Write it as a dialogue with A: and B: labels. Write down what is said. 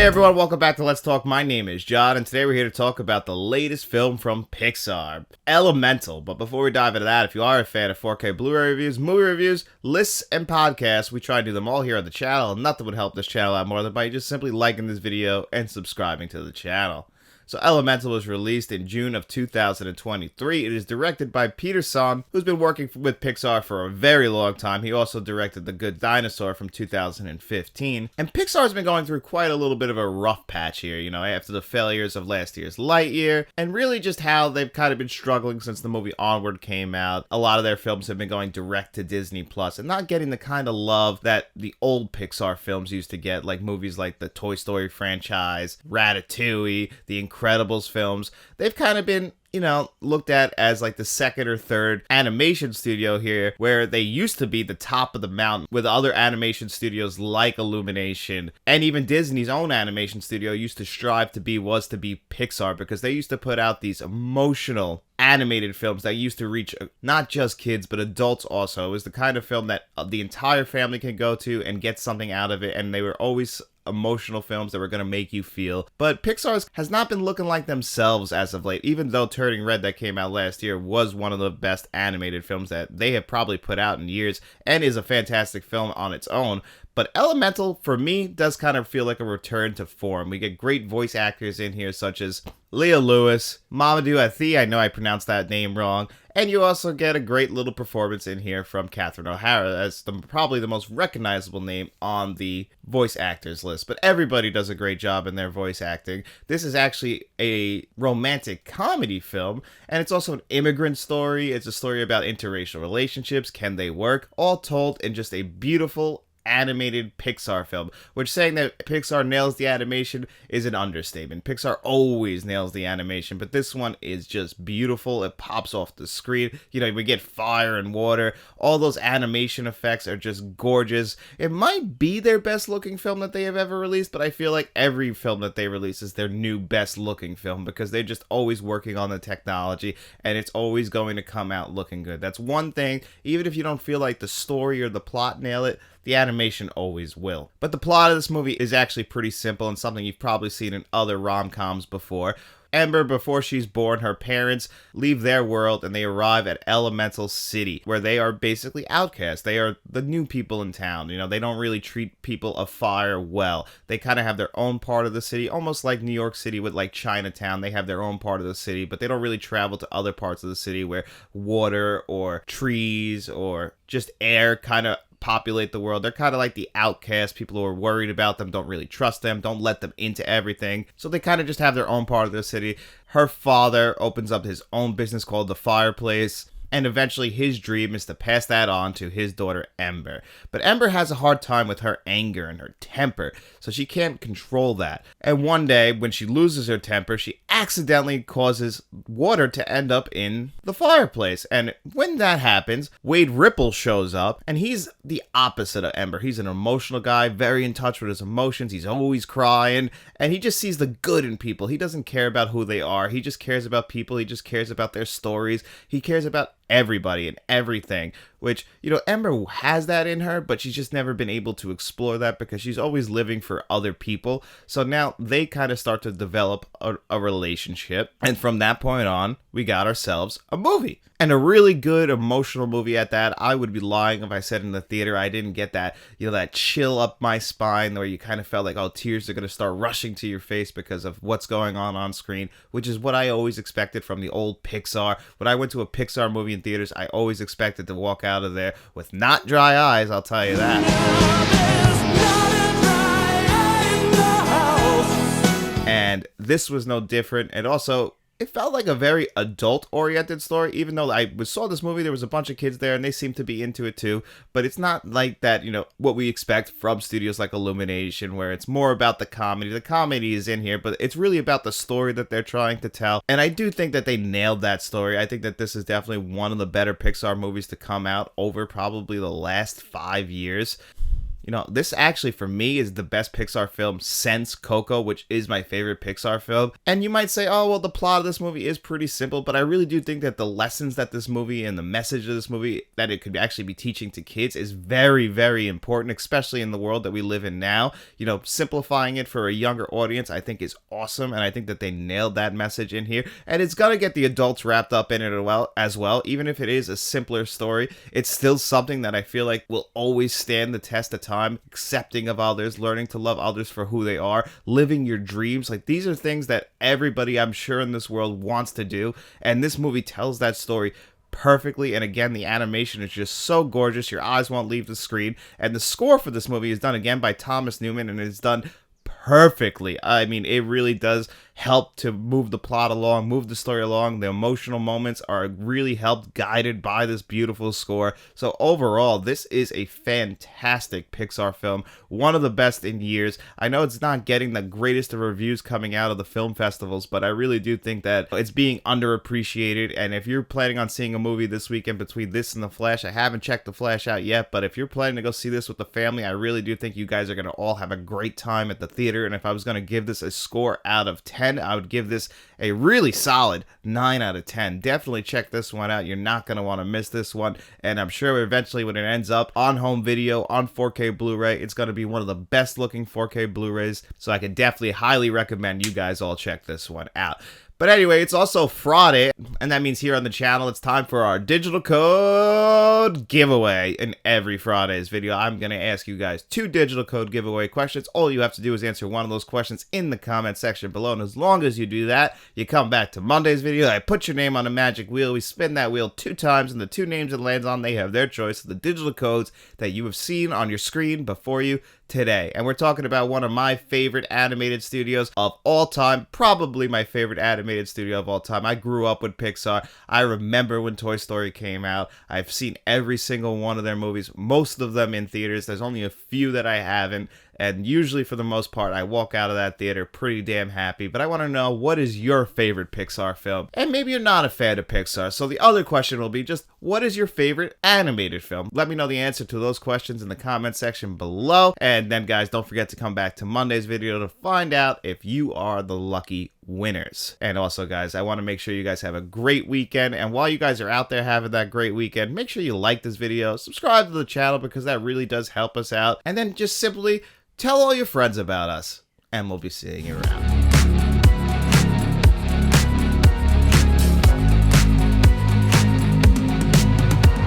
A: everyone, welcome back to Let's Talk. My name is John, and today we're here to talk about the latest film from Pixar, Elemental. But before we dive into that, if you are a fan of 4K Blu-ray reviews, movie reviews, lists, and podcasts, we try to do them all here on the channel, and nothing would help this channel out more than by just simply liking this video and subscribing to the channel. So Elemental was released in June of 2023. It is directed by Peter Sohn, who's been working with Pixar for a very long time. He also directed The Good Dinosaur from 2015. And Pixar's been going through quite a little bit of a rough patch here, you know, after the failures of last year's Lightyear, and really just how they've kind of been struggling since the movie Onward came out. A lot of their films have been going direct to Disney Plus and not getting the kind of love that the old Pixar films used to get, like movies like the Toy Story franchise, Ratatouille, the Incredibles films. They've kind of been, you know, looked at as like the second or third animation studio here, where they used to be the top of the mountain with other animation studios like Illumination, and even Disney's own animation studio used to strive to be Pixar, because they used to put out these emotional animated films that used to reach not just kids but adults also. It was the kind of film that the entire family can go to and get something out of it, and they were always emotional films that were going to make you feel. But Pixar has not been looking like themselves as of late, even though Turning Red, that came out last year, was one of the best animated films that they have probably put out in years and is a fantastic film on its own. But Elemental, for me, does kind of feel like a return to form. We get great voice actors in here, such as Leah Lewis, Mamadou Athie, I know I pronounced that name wrong, and you also get a great little performance in here from Catherine O'Hara as probably the most recognizable name on the voice actors list. But everybody does a great job in their voice acting. This is actually a romantic comedy film, and it's also an immigrant story. It's a story about interracial relationships. Can they work? All told in just a beautiful animated Pixar film, which saying that Pixar nails the animation is an understatement. Pixar always nails the animation, but this one is just beautiful. It pops off the screen. You know, we get fire and water. All those animation effects are just gorgeous. It might be their best looking film that they have ever released, but I feel like every film that they release is their new best looking film, because they're just always working on the technology and it's always going to come out looking good. That's one thing. Even if you don't feel like the story or the plot nail it, the animation always will. But the plot of this movie is actually pretty simple and something you've probably seen in other rom-coms before. Ember, before she's born, her parents leave their world and they arrive at Elemental City, where they are basically outcasts. They are the new people in town. You know, they don't really treat people of fire well. They kind of have their own part of the city, almost like New York City with like Chinatown. They have their own part of the city, but they don't really travel to other parts of the city where water or trees or just air kind of populate the world. They're kind of like the outcasts. People who are worried about them don't really trust them, don't let them into everything. So they kind of just have their own part of the city. Her father opens up his own business called The Fireplace, and eventually his dream is to pass that on to his daughter Ember. But Ember has a hard time with her anger and her temper, so she can't control that. And one day, when she loses her temper, she accidentally causes water to end up in the fireplace. And when that happens, Wade Ripple shows up, and he's the opposite of Ember. He's an emotional guy, very in touch with his emotions. He's always crying, and he just sees the good in people. He doesn't care about who they are. He just cares about people. He just cares about their stories. He cares about everybody and everything, which, you know, Ember has that in her, but she's just never been able to explore that because she's always living for other people. So now they kind of start to develop a relationship, and from that point on, we got ourselves a movie, and a really good emotional movie at that. I would be lying if I said in the theater I didn't get that, you know, that chill up my spine where you kind of felt like, oh, tears are going to start rushing to your face because of what's going on screen, which is what I always expected from the old Pixar. When I went to a Pixar movie in theaters, I always expected to walk out of there with not dry eyes, I'll tell you that. And this was no different. And also, it felt like a very adult-oriented story. Even though I saw this movie, there was a bunch of kids there, and they seemed to be into it too. But it's not like that, you know, what we expect from studios like Illumination, where it's more about the comedy. The comedy is in here, but it's really about the story that they're trying to tell. And I do think that they nailed that story. I think that this is definitely one of the better Pixar movies to come out over probably the last 5 years. This actually for me is the best Pixar film since Coco, which is my favorite Pixar film. And you might say, oh, well, the plot of this movie is pretty simple, but I really do think that the lessons that this movie and the message of this movie that it could actually be teaching to kids is very, very important, especially in the world that we live in now. Simplifying it for a younger audience, I think is awesome, and I think that they nailed that message in here. And it's gonna get the adults wrapped up in it as well. Even if it is a simpler story, it's still something that I feel like will always stand the test of time. Accepting of others, learning to love others for who they are, living your dreams. Like, these are things that everybody, I'm sure, in this world wants to do, and this movie tells that story perfectly. And again, the animation is just so gorgeous, your eyes won't leave the screen. And the score for this movie is done again by Thomas Newman, and it's done perfectly. I mean, it really does help to move the plot along, move the story along. The emotional moments are really helped, guided by this beautiful score. So overall, this is a fantastic Pixar film, one of the best in years. I know it's not getting the greatest of reviews coming out of the film festivals, but I really do think that it's being underappreciated. And if you're planning on seeing a movie this weekend between this and The Flash, I haven't checked The Flash out yet, but if you're planning to go see this with the family, I really do think you guys are going to all have a great time at the theater. And if I was going to give this a score out of 10, I would give this a really solid 9 out of 10. Definitely check this one out. You're not going to want to miss this one. And I'm sure eventually when it ends up on home video, on 4K Blu-ray, it's going to be one of the best looking 4K Blu-rays. So I could definitely highly recommend you guys all check this one out. But anyway, it's also Friday, and that means here on the channel, it's time for our digital code giveaway. In every Friday's video, I'm going to ask you guys 2 digital code giveaway questions. All you have to do is answer one of those questions in the comment section below, and as long as you do that, you come back to Monday's video. I put your name on a magic wheel. We spin that wheel 2 times, and the 2 names it lands on, they have their choice of the digital codes that you have seen on your screen before you today. And we're talking about one of my favorite animated studios of all time, probably my favorite animated studio of all time. I grew up with Pixar. I remember when Toy Story came out. I've seen every single one of their movies, most of them in theaters. There's only a few that I haven't. And usually, for the most part, I walk out of that theater pretty damn happy. But I want to know, what is your favorite Pixar film? And maybe you're not a fan of Pixar. So the other question will be just, what is your favorite animated film? Let me know the answer to those questions in the comment section below. And then, guys, don't forget to come back to Monday's video to find out if you are the lucky winners. And also, guys, I want to make sure you guys have a great weekend. And while you guys are out there having that great weekend, make sure you like this video, subscribe to the channel, because that really does help us out. And then just simply tell all your friends about us, and we'll be seeing you around.